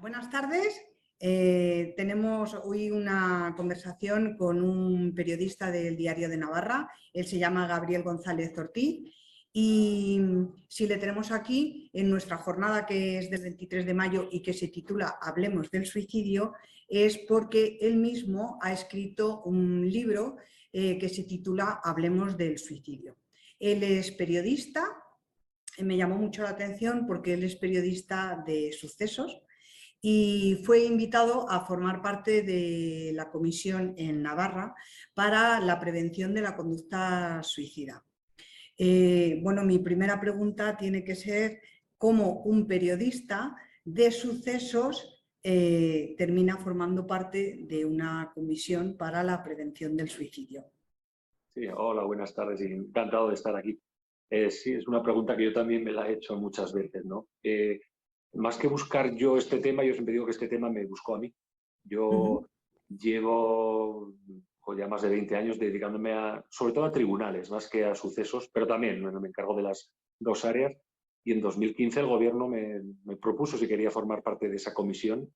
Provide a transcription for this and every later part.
Buenas tardes. Tenemos hoy una conversación con un periodista del Diario de Navarra. Él se llama Gabriel González Ortiz y si le tenemos aquí en nuestra jornada, que es del 23 de mayo y que se titula Hablemos del suicidio, es porque él mismo ha escrito un libro que se titula Hablemos del suicidio. Él es periodista. Me llamó mucho la atención porque él es periodista de sucesos y fue invitado a formar parte de la comisión en Navarra para la prevención de la conducta suicida. Bueno, mi primera pregunta tiene que ser cómo un periodista de sucesos termina formando parte de una comisión para la prevención del suicidio. Sí, hola, buenas tardes y encantado de estar aquí. Sí, es una pregunta que yo también me la he hecho muchas veces, ¿no? Más que buscar yo este tema, yo siempre digo que este tema me buscó a mí. Yo llevo ya más de 20 años dedicándome sobre todo a tribunales, más que a sucesos, pero también me encargo de las dos áreas. Y en 2015 el gobierno me propuso si quería formar parte de esa comisión,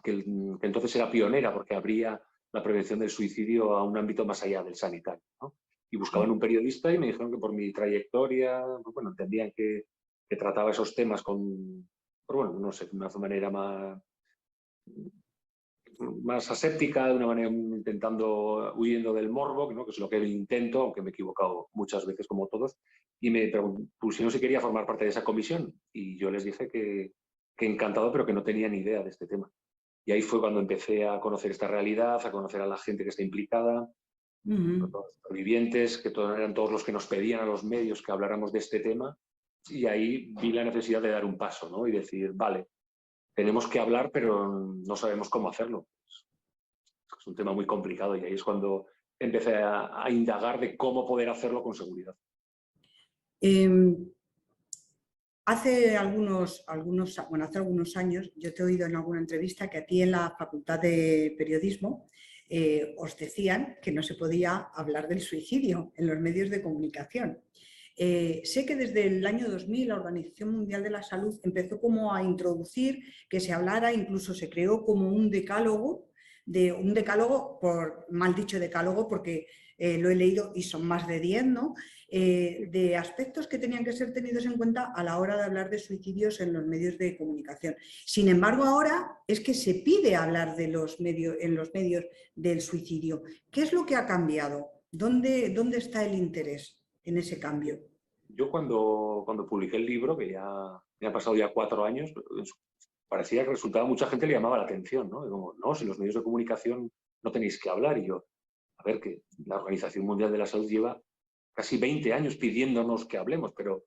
que entonces era pionera porque abría la prevención del suicidio a un ámbito más allá del sanitario, ¿no? Y buscaban un periodista y me dijeron que por mi trayectoria, pues bueno, entendían que trataba esos temas con, pero bueno, no sé, de una manera más aséptica, de una manera intentando, huyendo del morbo, ¿no? Que es lo que intento, aunque me he equivocado muchas veces como todos, y me pusieron si quería formar parte de esa comisión y yo les dije que encantado, pero que no tenía ni idea de este tema. Y ahí fue cuando empecé a conocer esta realidad, a conocer a la gente que está implicada, los sobrevivientes, que eran todos los que nos pedían a los medios que habláramos de este tema. Y ahí vi la necesidad de dar un paso, ¿no? Y decir, vale, tenemos que hablar, pero no sabemos cómo hacerlo. Es un tema muy complicado y ahí es cuando empecé a indagar de cómo poder hacerlo con seguridad. Hace algunos años yo te he oído en alguna entrevista que a ti en la Facultad de Periodismo os decían que no se podía hablar del suicidio en los medios de comunicación. Sé que desde el año 2000 la Organización Mundial de la Salud empezó como a introducir que se hablara, incluso se creó como un decálogo, por mal dicho decálogo porque lo he leído y son más de 10, ¿no? De aspectos que tenían que ser tenidos en cuenta a la hora de hablar de suicidios en los medios de comunicación. Sin embargo, ahora es que se pide hablar en los medios del suicidio. ¿Qué es lo que ha cambiado? ¿Dónde está el interés en ese cambio? Yo cuando publiqué el libro, que ya me han pasado ya 4 años, parecía que resultaba, mucha gente le llamaba la atención, ¿no? Como, no, si los medios de comunicación no tenéis que hablar. Y yo, a ver, que la Organización Mundial de la Salud lleva casi 20 años pidiéndonos que hablemos, pero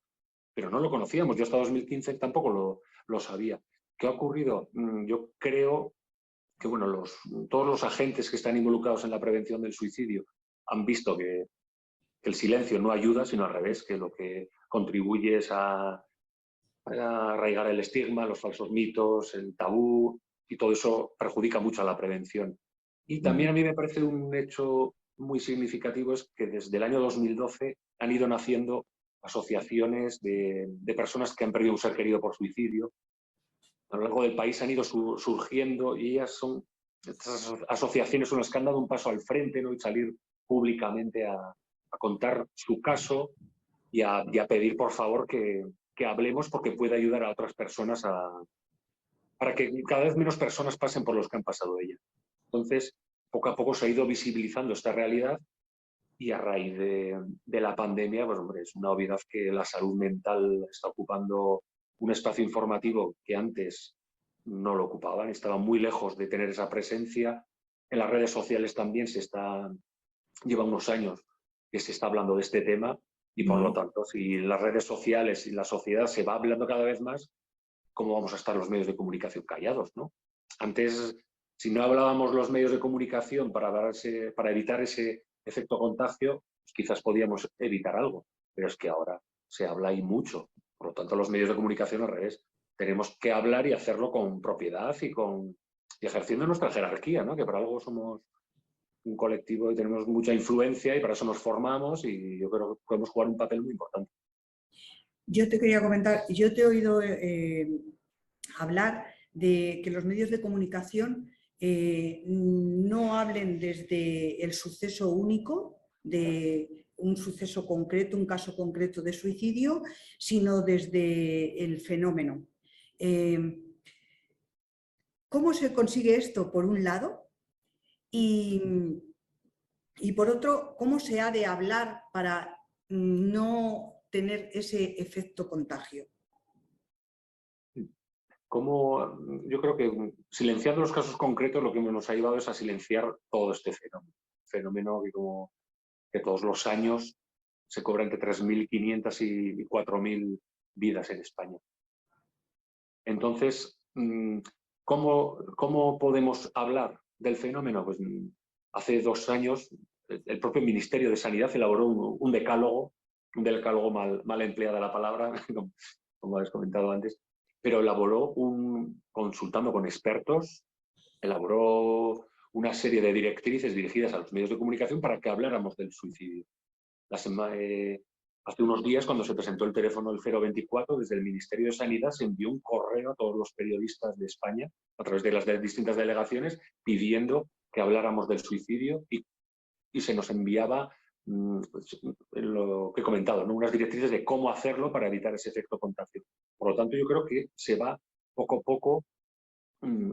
no lo conocíamos. Yo hasta 2015 tampoco lo sabía. ¿Qué ha ocurrido? Yo creo que bueno, todos los agentes que están involucrados en la prevención del suicidio han visto que el silencio no ayuda, sino al revés, que lo que contribuye es a arraigar el estigma, los falsos mitos, el tabú, y todo eso perjudica mucho a la prevención. Y también a mí me parece un hecho muy significativo es que desde el año 2012 han ido naciendo asociaciones de personas que han perdido un ser querido por suicidio. A lo largo del país han ido surgiendo y estas asociaciones son las que han dado un paso al frente, ¿no? Y salir públicamente a contar su caso y a pedir, por favor, que hablemos porque puede ayudar a otras personas para que cada vez menos personas pasen por los que han pasado ella. Entonces, poco a poco se ha ido visibilizando esta realidad y a raíz de la pandemia, pues hombre, es una obviedad que la salud mental está ocupando un espacio informativo que antes no lo ocupaban, estaban muy lejos de tener esa presencia. En las redes sociales también lleva unos años que se está hablando de este tema y por lo tanto, si las redes sociales y la sociedad se va hablando cada vez más, ¿cómo vamos a estar los medios de comunicación callados, ¿no? Antes, si no hablábamos los medios de comunicación para evitar ese efecto contagio, pues quizás podíamos evitar algo, pero es que ahora se habla y mucho. Por lo tanto, los medios de comunicación al revés. Tenemos que hablar y hacerlo con propiedad y ejerciendo nuestra jerarquía, ¿no? Que por algo somos un colectivo y tenemos mucha influencia y para eso nos formamos y yo creo que podemos jugar un papel muy importante. Yo te quería comentar, yo te he oído hablar de que los medios de comunicación no hablen desde el suceso único, de un suceso concreto, un caso concreto de suicidio, sino desde el fenómeno. ¿Cómo se consigue esto? Por un lado, y por otro, ¿cómo se ha de hablar para no tener ese efecto contagio? Yo creo que silenciando los casos concretos lo que nos ha llevado es a silenciar todo este fenómeno. Fenómeno que todos los años se cobra entre 3.500 y 4.000 vidas en España. Entonces, ¿cómo podemos hablar del fenómeno? Pues hace 2 años el propio Ministerio de Sanidad elaboró un decálogo mal empleada la palabra, como habéis comentado antes, pero elaboró consultando con expertos, elaboró una serie de directrices dirigidas a los medios de comunicación para que habláramos del suicidio. Hace unos días, cuando se presentó el teléfono del 024, desde el Ministerio de Sanidad se envió un correo a todos los periodistas de España, a través de las distintas delegaciones, pidiendo que habláramos del suicidio y se nos enviaba pues, lo que he comentado, ¿no? Unas directrices de cómo hacerlo para evitar ese efecto contagio. Por lo tanto, yo creo que se va poco a poco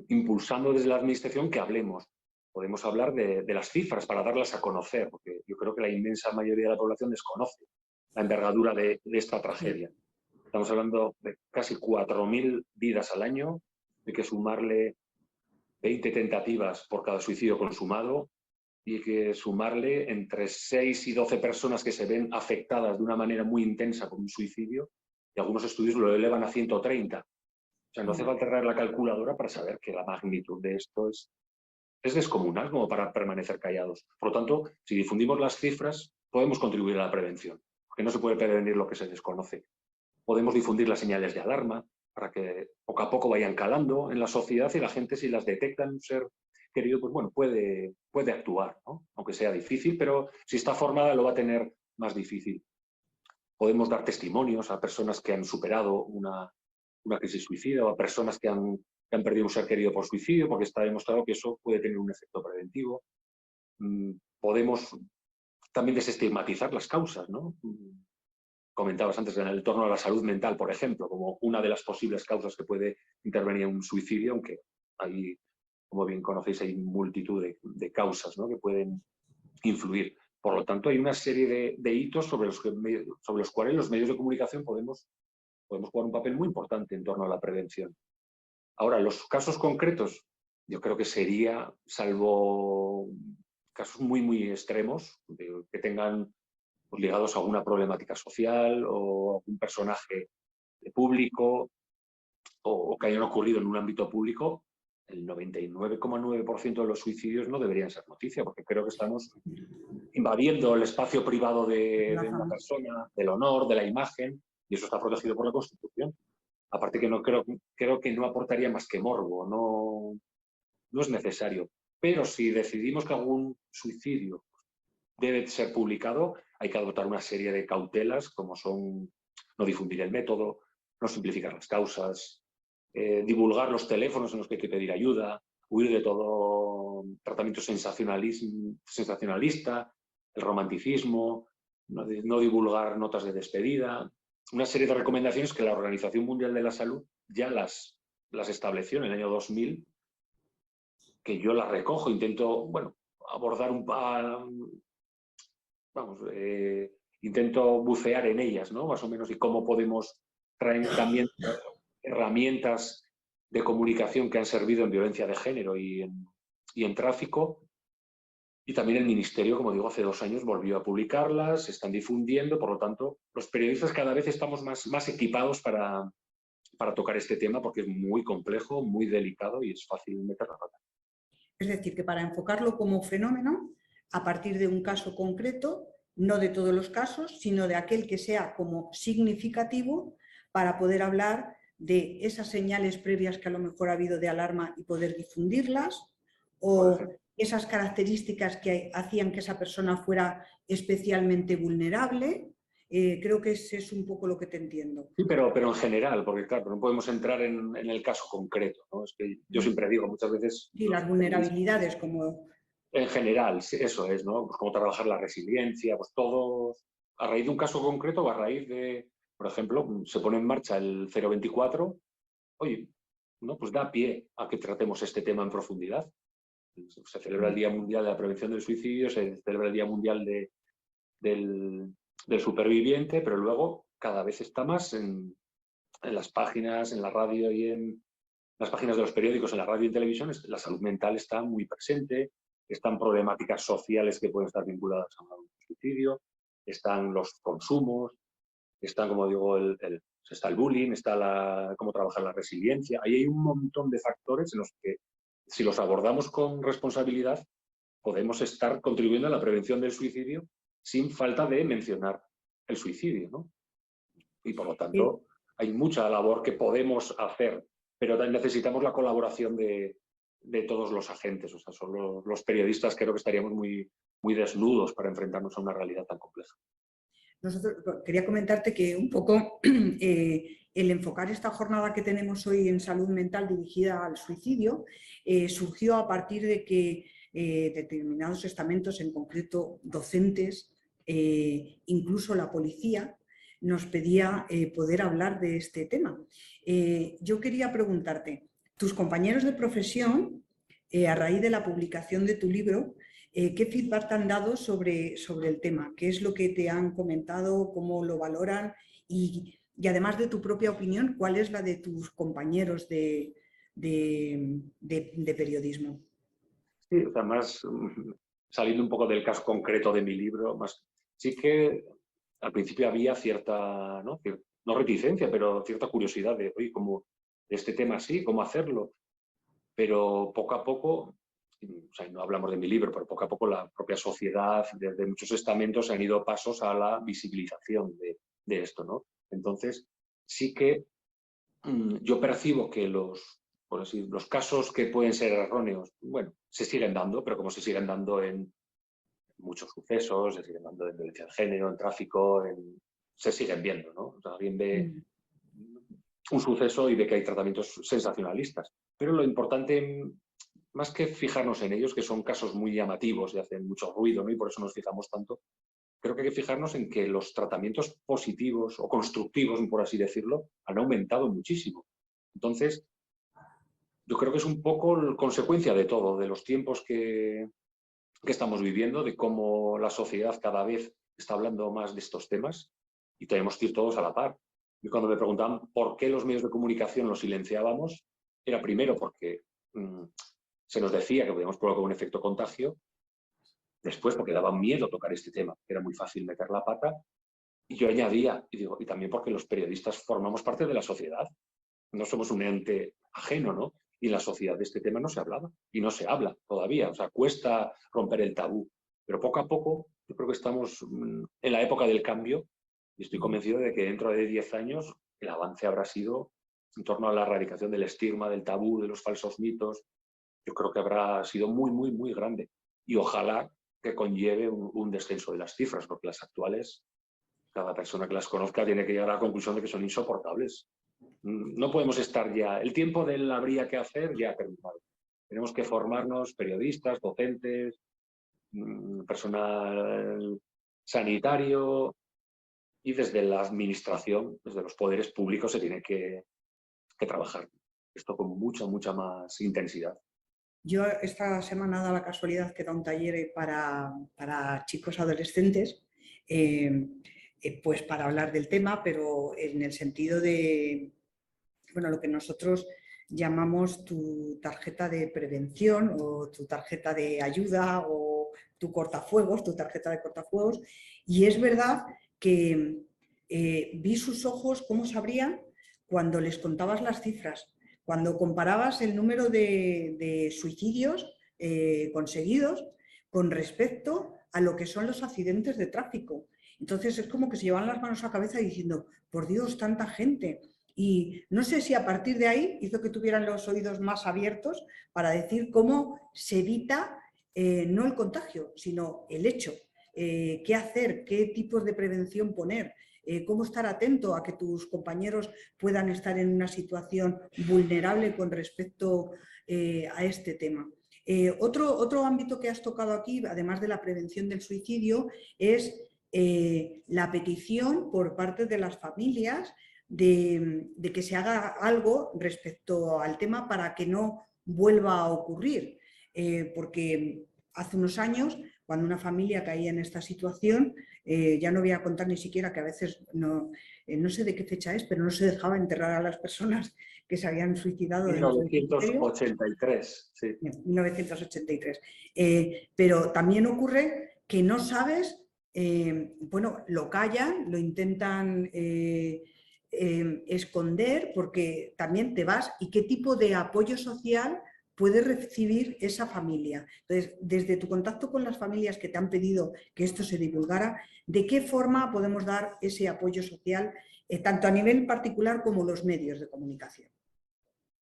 impulsando desde la Administración que hablemos. Podemos hablar de las cifras para darlas a conocer, porque yo creo que la inmensa mayoría de la población desconoce la envergadura de esta tragedia. Estamos hablando de casi 4.000 vidas al año, hay que sumarle 20 tentativas por cada suicidio consumado y hay que sumarle entre 6 y 12 personas que se ven afectadas de una manera muy intensa por un suicidio, y algunos estudios lo elevan a 130. O sea, no hace falta traer la calculadora para saber que la magnitud de esto es descomunal como para permanecer callados. Por lo tanto, si difundimos las cifras, podemos contribuir a la prevención, porque no se puede prevenir lo que se desconoce. Podemos difundir las señales de alarma para que poco a poco vayan calando en la sociedad y la gente, si las detecta en un ser querido, pues bueno, puede actuar, ¿no? Aunque sea difícil, pero si está formada lo va a tener más difícil. Podemos dar testimonios a personas que han superado una crisis suicida o a personas que han perdido un ser querido por suicidio, porque está demostrado que eso puede tener un efecto preventivo. Podemos también desestigmatizar las causas, ¿no? Comentabas antes en el torno a la salud mental, por ejemplo, como una de las posibles causas que puede intervenir en un suicidio, aunque hay, como bien conocéis, hay multitud de causas, ¿no?, que pueden influir. Por lo tanto, hay una serie de hitos sobre los cuales los medios de comunicación podemos jugar un papel muy importante en torno a la prevención. Ahora, los casos concretos, yo creo que sería, salvo casos muy, muy extremos, que tengan pues, ligados a alguna problemática social o a algún personaje público o que hayan ocurrido en un ámbito público, el 99,9% de los suicidios no deberían ser noticia, porque creo que estamos invadiendo el espacio privado de una persona, del honor, de la imagen, y eso está protegido por la Constitución. Aparte que no creo que no aportaría más que morbo, no es necesario. Pero si decidimos que algún suicidio debe ser publicado, hay que adoptar una serie de cautelas, como son no difundir el método, no simplificar las causas, divulgar los teléfonos en los que hay que pedir ayuda, huir de todo tratamiento sensacionalista, el romanticismo, no divulgar notas de despedida, una serie de recomendaciones que la Organización Mundial de la Salud ya las estableció en el año 2000, que yo las recojo, intento, bueno, abordar intento bucear en ellas, ¿no?, más o menos, y cómo podemos traer también herramientas de comunicación que han servido en violencia de género y en tráfico. Y también el Ministerio, como digo, hace 2 años volvió a publicarlas, se están difundiendo, por lo tanto, los periodistas cada vez estamos más equipados para tocar este tema, porque es muy complejo, muy delicado y es fácil meter la pata. Es decir, que para enfocarlo como fenómeno, a partir de un caso concreto, no de todos los casos, sino de aquel que sea como significativo para poder hablar de esas señales previas que a lo mejor ha habido de alarma y poder difundirlas, o esas características que hacían que esa persona fuera especialmente vulnerable, Creo que ese es un poco lo que te entiendo. Sí, pero en general, porque claro, no podemos entrar en el caso concreto, ¿no? Es que yo siempre digo, muchas veces Sí, las vulnerabilidades como... en general, sí, eso es, ¿no? Pues cómo trabajar la resiliencia, pues todo a raíz de un caso concreto o a raíz de, por ejemplo, se pone en marcha el 024, oye, ¿no? Pues da pie a que tratemos este tema en profundidad. Se celebra el Día Mundial de la Prevención del Suicidio, se celebra el Día Mundial del Superviviente, pero luego cada vez está más en las páginas, en la radio y en las páginas de los periódicos, en la radio y televisión, la salud mental está muy presente, están problemáticas sociales que pueden estar vinculadas a un suicidio, están los consumos, están, como digo, está el bullying, está cómo trabajar la resiliencia. Ahí hay un montón de factores en los que, si los abordamos con responsabilidad, podemos estar contribuyendo a la prevención del suicidio sin falta de mencionar el suicidio, ¿no? Y por lo tanto, hay mucha labor que podemos hacer, pero también necesitamos la colaboración de todos los agentes. O sea, son los periodistas, creo que estaríamos muy, muy desnudos para enfrentarnos a una realidad tan compleja. Quería comentarte que un poco el enfocar esta jornada que tenemos hoy en salud mental dirigida al suicidio surgió a partir de que determinados estamentos, en concreto docentes, incluso la policía, nos pedía poder hablar de este tema. Yo quería preguntarte, tus compañeros de profesión, a raíz de la publicación de tu libro, ¿qué feedback te han dado sobre el tema? ¿Qué es lo que te han comentado? ¿Cómo lo valoran? Y además de tu propia opinión, ¿cuál es la de tus compañeros de periodismo? Sí, o sea, más saliendo un poco del caso concreto de mi libro, más sí que al principio había cierta, no reticencia, pero cierta curiosidad de, oye, ¿cómo este tema así? ¿Cómo hacerlo? Pero poco a poco, o sea, no hablamos de mi libro, pero poco a poco la propia sociedad, desde muchos estamentos, han ido pasos a la visibilización de esto, ¿no? Entonces, sí que yo percibo que por así, los casos que pueden ser erróneos, bueno, se siguen dando, pero como se siguen dando en muchos sucesos, se siguen dando en violencia de género, en tráfico, se siguen viendo, ¿no? O sea, alguien ve un suceso y ve que hay tratamientos sensacionalistas. Pero lo importante, más que fijarnos en ellos, que son casos muy llamativos y hacen mucho ruido, ¿no? Y por eso nos fijamos tanto, creo que hay que fijarnos en que los tratamientos positivos o constructivos, por así decirlo, han aumentado muchísimo. Entonces, yo creo que es un poco consecuencia de todo, de los tiempos que estamos viviendo, de cómo la sociedad cada vez está hablando más de estos temas y tenemos que ir todos a la par. Y cuando me preguntaban por qué los medios de comunicación los silenciábamos, era primero porque se nos decía que podíamos provocar un efecto contagio, después porque daba miedo tocar este tema, que era muy fácil meter la pata, y yo añadía, y también porque los periodistas formamos parte de la sociedad, no somos un ente ajeno, ¿no? Y en la sociedad de este tema no se hablaba y no se habla todavía, o sea, cuesta romper el tabú, pero poco a poco yo creo que estamos en la época del cambio y estoy convencido de que dentro de 10 años el avance habrá sido en torno a la erradicación del estigma, del tabú, de los falsos mitos. Yo creo que habrá sido muy, muy, muy grande y ojalá que conlleve un descenso de las cifras, porque las actuales, cada persona que las conozca tiene que llegar a la conclusión de que son insoportables. No podemos estar ya, el tiempo del habría que hacer ya ha terminado. Tenemos que formarnos periodistas, docentes, personal sanitario y desde la administración, desde los poderes públicos se tiene que trabajar esto con mucha, mucha más intensidad. Yo esta semana he dado la casualidad que da un taller para chicos adolescentes, pues para hablar del tema, pero en el sentido de, bueno, lo que nosotros llamamos tu tarjeta de prevención o tu tarjeta de ayuda o tu cortafuegos, tu tarjeta de cortafuegos. Y es verdad que vi sus ojos cómo se abrían cuando les contabas las cifras. Cuando comparabas el número de suicidios conseguidos con respecto a lo que son los accidentes de tráfico. Entonces es como que se llevan las manos a la cabeza diciendo, por Dios, tanta gente. Y no sé si a partir de ahí hizo que tuvieran los oídos más abiertos para decir cómo se evita no el contagio, sino el hecho. qué hacer, qué tipos de prevención poner, cómo estar atento a que tus compañeros puedan estar en una situación vulnerable con respecto a este tema. Otro ámbito que has tocado aquí, además de la prevención del suicidio, es la petición por parte de las familias de que se haga algo respecto al tema para que no vuelva a ocurrir. Porque hace unos años, cuando una familia caía en esta situación, ya no voy a contar ni siquiera que a veces no sé de qué fecha es, pero no se dejaba enterrar a las personas que se habían suicidado dentro del cementerio. 1983, sí. 1983. Pero también ocurre que no sabes, bueno, lo callan, lo intentan esconder porque también te vas y qué tipo de apoyo social puede recibir esa familia. Entonces, desde tu contacto con las familias que te han pedido que esto se divulgara, ¿de qué forma podemos dar ese apoyo social, tanto a nivel particular como los medios de comunicación?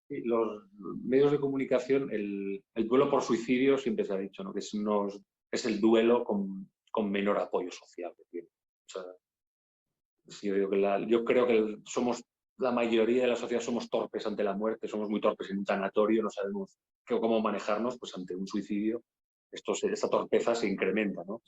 Sí, los medios de comunicación, el duelo por suicidio siempre se ha dicho, ¿no? Que es el duelo con menor apoyo social que tiene. O sea, yo creo que somos, la mayoría de la sociedad somos torpes ante la muerte, somos muy torpes en un tanatorio, no sabemos cómo manejarnos, pues ante un suicidio esta torpeza se incrementa, ¿no?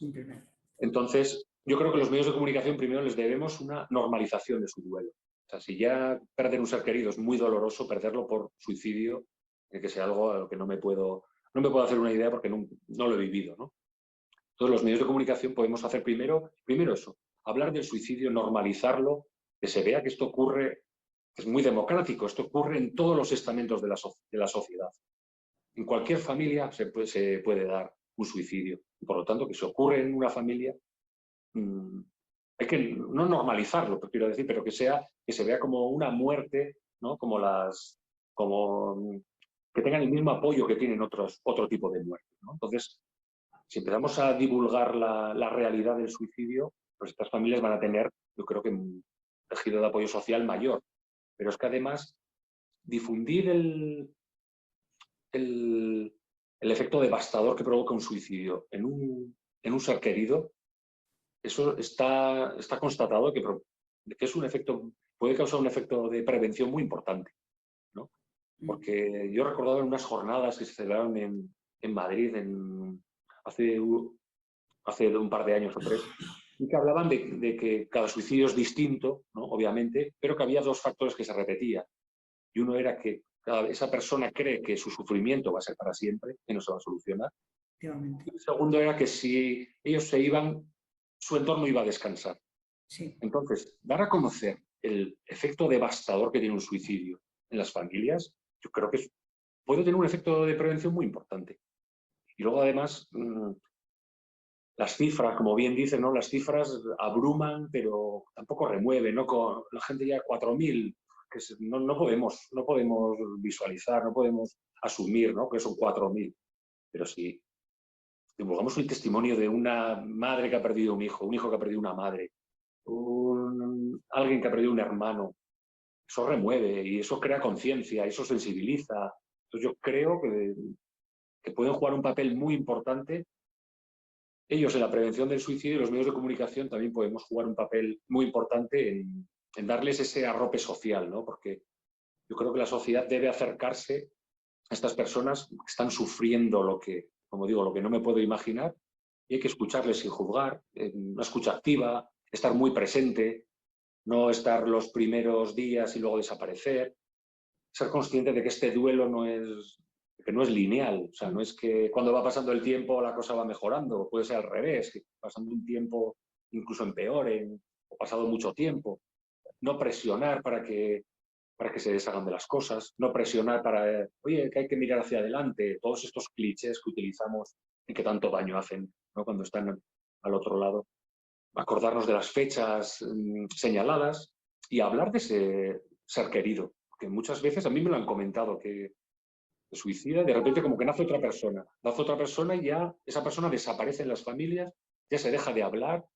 Entonces, yo creo que los medios de comunicación primero les debemos una normalización de su duelo. O sea, si ya perder un ser querido es muy doloroso, perderlo por suicidio, que sea algo a lo que no me puedo hacer una idea porque no lo he vivido, ¿no? Entonces, los medios de comunicación podemos hacer primero eso, hablar del suicidio, normalizarlo, que se vea que esto ocurre, que es muy democrático, esto ocurre en todos los estamentos de la sociedad. En cualquier familia se puede dar un suicidio. Por lo tanto, que se ocurre en una familia, hay que no normalizarlo, quiero decir, pero que se vea como una muerte, ¿no? Como que tengan el mismo apoyo que tienen otro tipo de muerte, ¿no? Entonces, si empezamos a divulgar la realidad del suicidio, pues estas familias van a tener, yo creo que un tejido de apoyo social mayor. Pero es que además difundir el efecto devastador que provoca un suicidio en un ser querido, eso está constatado que es un efecto, puede causar un efecto de prevención muy importante, ¿no? Porque yo he recordado en unas jornadas que se celebraron en Madrid hace un par de años o 3, y que hablaban de que cada suicidio es distinto, ¿no? Obviamente, pero que había 2 factores que se repetían. Y uno era que esa persona cree que su sufrimiento va a ser para siempre, que no se va a solucionar. Y el segundo era que si ellos se iban, su entorno iba a descansar. Sí. Entonces, dar a conocer el efecto devastador que tiene un suicidio en las familias, yo creo que puede tener un efecto de prevención muy importante. Y luego, además, las cifras, como bien dicen, ¿no? Las cifras abruman, pero tampoco remueven, ¿no? Con la gente ya 4.000, que no podemos visualizar, no podemos asumir, ¿no? Que son 4.000. Pero si divulgamos el testimonio de una madre que ha perdido un hijo que ha perdido una madre, alguien que ha perdido un hermano, eso remueve y eso crea conciencia, eso sensibiliza. Entonces yo creo que pueden jugar un papel muy importante. Ellos en la prevención del suicidio y los medios de comunicación también podemos jugar un papel muy importante en darles ese arrope social, ¿no? Porque yo creo que la sociedad debe acercarse a estas personas que están sufriendo como digo, lo que no me puedo imaginar, y hay que escucharles sin juzgar, una escucha activa, estar muy presente, no estar los primeros días y luego desaparecer, ser consciente de que este duelo no es lineal, o sea, no es que cuando va pasando el tiempo la cosa va mejorando, puede ser al revés, que pasando un tiempo incluso empeoren, o pasado mucho tiempo. No presionar para que se deshagan de las cosas, no presionar oye, que hay que mirar hacia adelante, todos estos clichés que utilizamos y que tanto daño hacen, ¿no? Cuando están al otro lado. Acordarnos de las fechas señaladas y hablar de ese ser querido, que muchas veces a mí me lo han comentado, que se suicida, de repente como que nace otra persona y ya esa persona desaparece en las familias, ya se deja de hablar.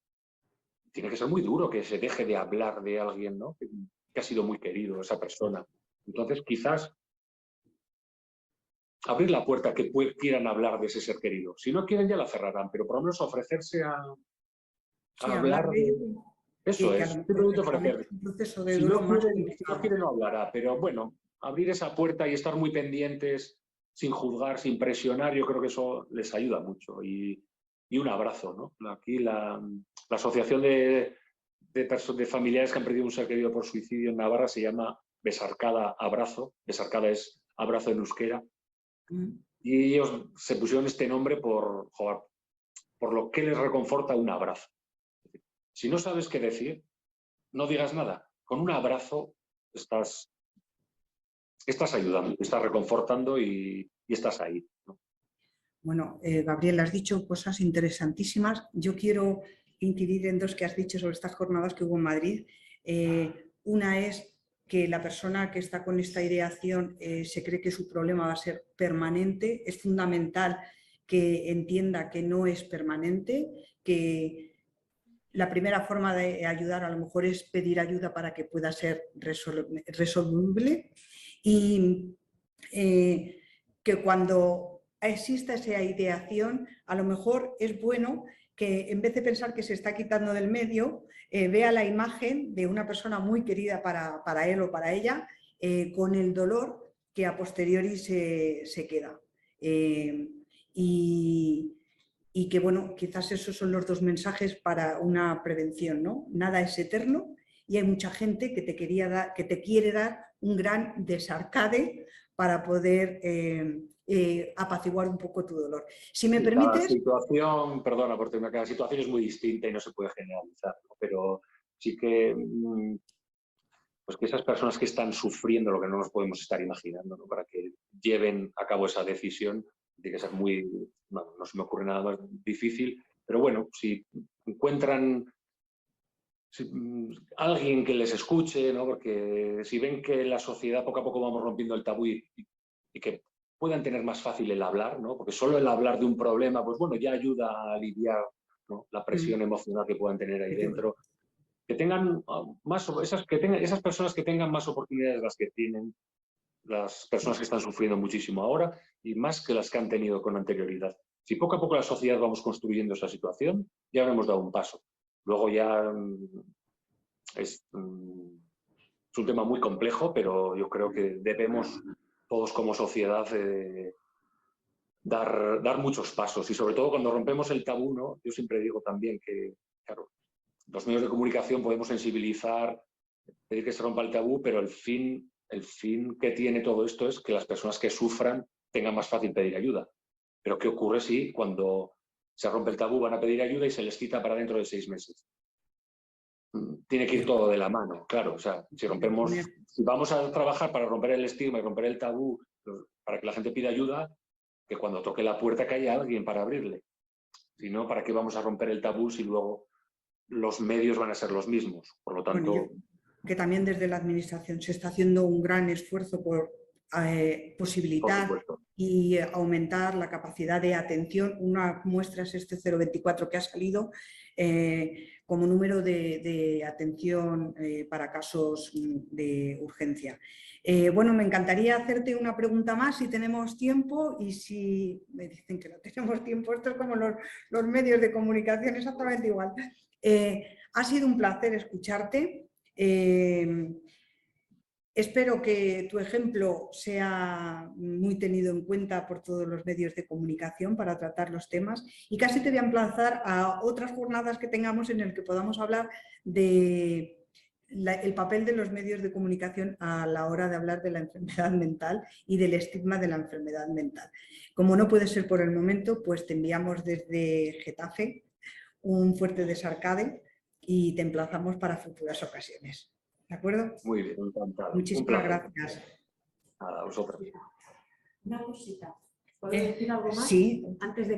Tiene que ser muy duro que se deje de hablar de alguien, ¿no? Que ha sido muy querido esa persona. Entonces, quizás abrir la puerta que quieran hablar de ese ser querido. Si no quieren, ya la cerrarán, pero por lo menos ofrecerse a Sí, hablar de... Eso que a es, lo mejor simplemente para efectivamente hacer. es un proceso de Si duelo no más quieren, si no complicado. quieren, no hablará, pero bueno, abrir esa puerta y estar muy pendientes, sin juzgar, sin presionar, yo creo que eso les ayuda mucho. Y un abrazo, ¿no? Aquí la asociación de familiares que han perdido un ser querido por suicidio en Navarra se llama Besarkada Abrazo. Besarkada es abrazo en euskera. Y ellos se pusieron este nombre por lo que les reconforta un abrazo. Si no sabes qué decir, no digas nada. Con un abrazo estás ayudando, estás reconfortando y estás ahí, ¿no? Bueno, Gabriel, has dicho cosas interesantísimas. Yo quiero incidir en dos que has dicho sobre estas jornadas que hubo en Madrid. Una es que la persona que está con esta ideación se cree que su problema va a ser permanente. Es fundamental que entienda que no es permanente, que la primera forma de ayudar a lo mejor es pedir ayuda para que pueda ser resoluble y que cuando exista esa ideación, a lo mejor es bueno que en vez de pensar que se está quitando del medio, vea la imagen de una persona muy querida para él o para ella con el dolor que a posteriori se queda. Y que, bueno, quizás esos son los dos mensajes para una prevención, ¿no? Nada es eterno y hay mucha gente que te quiere dar un gran desarcade para poder apaciguar un poco tu dolor. Si me permites... Cada situación, perdona por terminar, cada situación es muy distinta y no se puede generalizar, ¿no? Pero sí que, pues que esas personas que están sufriendo lo que no nos podemos estar imaginando, ¿no? Para que lleven a cabo esa decisión, tiene que ser muy, no se me ocurre nada más difícil, pero bueno, si encuentran alguien que les escuche, ¿no? Porque si ven que en la sociedad poco a poco vamos rompiendo el tabú y que puedan tener más fácil el hablar, ¿no? Porque solo el hablar de un problema, pues bueno, ya ayuda a aliviar, ¿no? La presión emocional que puedan tener ahí dentro. Que tengan esas personas que tengan más oportunidades de las que tienen las personas que están sufriendo muchísimo ahora y más que las que han tenido con anterioridad. Si poco a poco la sociedad vamos construyendo esa situación, ya habremos dado un paso. Luego ya es un tema muy complejo, pero yo creo que debemos todos como sociedad dar muchos pasos y sobre todo cuando rompemos el tabú, ¿no? Yo siempre digo también que, claro, los medios de comunicación podemos sensibilizar, pedir que se rompa el tabú, pero el fin que tiene todo esto es que las personas que sufran tengan más fácil pedir ayuda. Pero ¿qué ocurre si cuando se rompe el tabú van a pedir ayuda y se les cita para dentro de 6 meses? Tiene que ir todo de la mano, claro. O sea, si vamos a trabajar para romper el estigma y romper el tabú, para que la gente pida ayuda, que cuando toque la puerta que haya alguien para abrirle. Si no, ¿para qué vamos a romper el tabú si luego los medios van a ser los mismos? Por lo tanto... Bueno, que también desde la Administración se está haciendo un gran esfuerzo por posibilitar y aumentar la capacidad de atención. Una muestra es este 024 que ha salido como número de atención para casos de urgencia. Bueno, me encantaría hacerte una pregunta más si tenemos tiempo y si me dicen que no tenemos tiempo, esto es como los medios de comunicación, exactamente igual. Ha sido un placer escucharte. Espero que tu ejemplo sea muy tenido en cuenta por todos los medios de comunicación para tratar los temas y casi te voy a emplazar a otras jornadas que tengamos en el que podamos hablar de el papel de los medios de comunicación a la hora de hablar de la enfermedad mental y del estigma de la enfermedad mental. Como no puede ser por el momento, pues te enviamos desde Getafe un fuerte desarcade y te emplazamos para futuras ocasiones. ¿De acuerdo? Muy bien, encantado. Muchísimas gracias. A vosotros. Una cosita. ¿Puedo decir algo más? Sí. Antes de